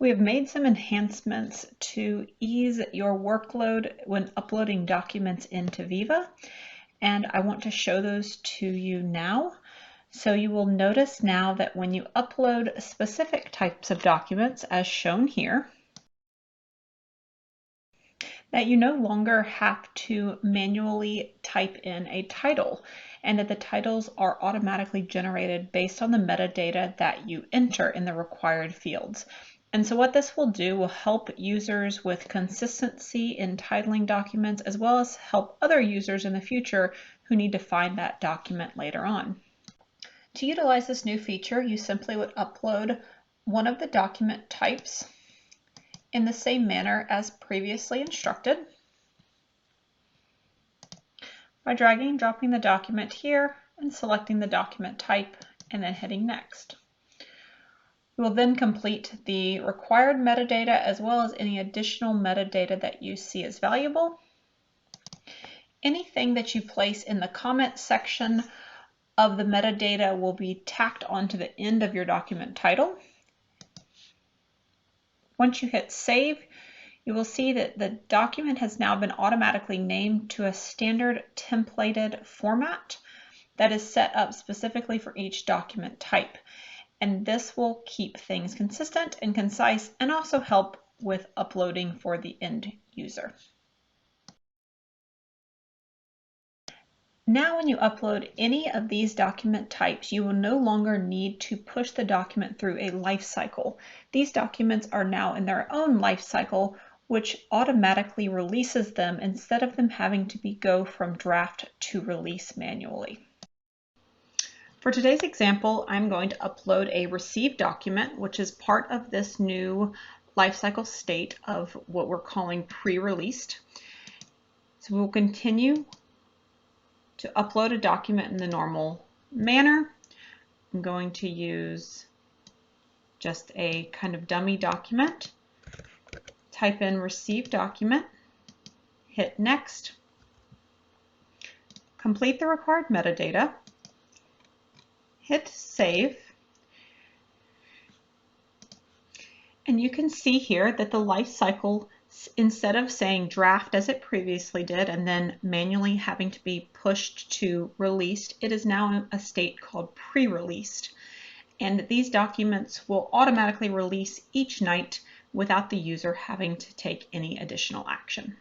We have made some enhancements to ease your workload when uploading documents into Viva, and I want to show those to you now. So you will notice now that when you upload specific types of documents, as shown here, that you no longer have to manually type in a title, and that the titles are automatically generated based on the metadata that you enter in the required fields. And so what this will do will help users with consistency in titling documents, as well as help other users in the future who need to find that document later on. To utilize this new feature, you simply would upload one of the document types in the same manner as previously instructed by dragging and dropping the document here and selecting the document type and then hitting next. We will then complete the required metadata as well as any additional metadata that you see as valuable. Anything that you place in the comment section of the metadata will be tacked onto the end of your document title. Once you hit save, you will see that the document has now been automatically named to a standard templated format that is set up specifically for each document type. And this will keep things consistent and concise and also help with uploading for the end user. Now when you upload any of these document types, you will no longer need to push the document through a life cycle. These documents are now in their own life cycle, which automatically releases them instead of them having to go from draft to release manually. For today's example, I'm going to upload a received document, which is part of this new lifecycle state of what we're calling pre-released. So we'll continue to upload a document in the normal manner. I'm going to use just a kind of dummy document. Type in received document, hit next, complete the required metadata, hit save, and you can see here that the life cycle, instead of saying draft as it previously did and then manually having to be pushed to released, it is now a state called pre-released. And these documents will automatically release each night without the user having to take any additional action.